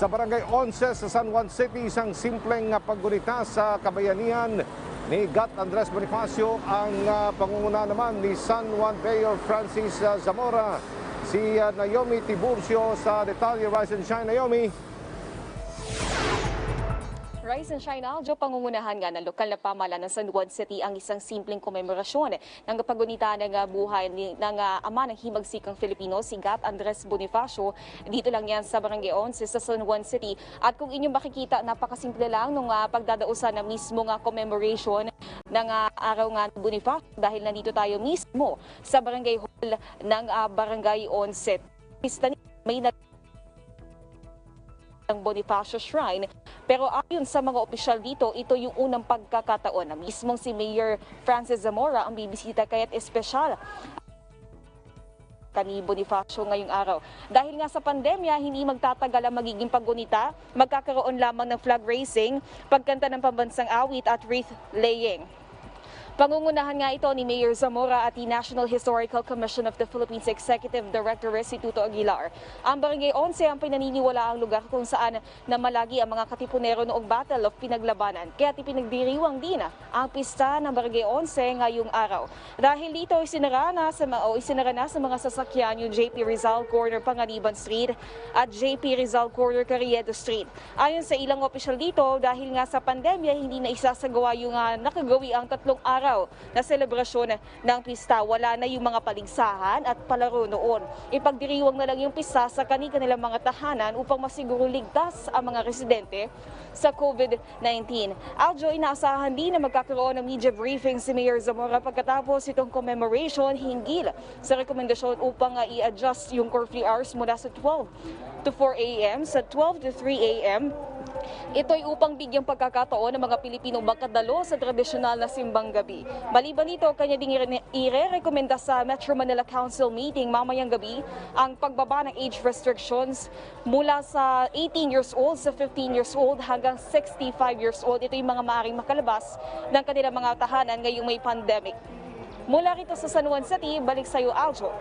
Sa Barangay 11 sa San Juan City, isang simpleng paggunita sa kabayanihan ni Gat Andres Bonifacio. Ang pangunguna naman ni San Juan Mayor Francis Zamora. Si Naomi Tiburcio sa detalye. Rise and shine, Naomi. Rise and shine, Aljo. Pangungunahan nga ng lokal na pamahalaan ng San Juan City ang isang simpleng komemorasyon ng pagunita ng buhay ng ama ng himagsikang Filipino, si Gat Andres Bonifacio. Dito lang yan sa Barangay 11 sa San Juan City. At kung inyong makikita, napakasimple lang nung pagdadausan na mismo commemoration ng araw nga ng Bonifacio dahil nandito tayo mismo sa Barangay Hall ng Barangay 11. May ng Bonifacio Shrine, pero ayon sa mga opisyal dito, ito yung unang pagkakataon na mismong si Mayor Francis Zamora ang bibisita, kaya't espesyal ni Bonifacio ngayong araw. Dahil nga sa pandemya, hindi magtatagal ang magiging paggunita, magkakaroon lamang ng flag raising, pagkanta ng pambansang awit at wreath laying. Pangungunahan nga ito ni Mayor Zamora at the National Historical Commission of the Philippines Executive Director si Tuto Aguilar. Ang Barangay 11 ang pinaniniwalaang lugar kung saan namalagi ang mga katipunero noong Battle of Pinaglabanan. Kaya ipinagdiriwang din ang pista ng Barangay 11 ngayong araw. Dahil dito isinara na sa mga sasakyan yung JP Rizal Corner Panganiban Street at JP Rizal Corner Carriedo Street. Ayon sa ilang opisyal dito, dahil nga sa pandemya hindi na isasagawa yung nakagawi ang 3 araw na selebrasyon ng pista. Wala na yung mga paligsahan at palaro noon. Ipagdiriwang na lang yung pista sa kanilang mga tahanan upang masiguro ligtas ang mga residente sa COVID-19. Aljo, inaasahan din na magkakaroon ng media briefing si Mayor Zamora pagkatapos itong commemoration hinggil sa rekomendasyon upang i-adjust yung curfew hours mula sa 12 to 4 a.m. sa 12 to 3 a.m. Ito'y upang bigyang pagkakataon ng mga Pilipinong makadalo sa tradisyonal na simbang gabi. Maliban nito, kanya ding ire-rekomenda sa Metro Manila Council meeting mamayang gabi ang pagbaba ng age restrictions mula sa 18 years old sa 15 years old hanggang 65 years old. Ito yung mga maaaring makalabas ng kanilang mga tahanan ngayong may pandemic. Mula rito sa San Juan City, balik sa iyo, Aljo.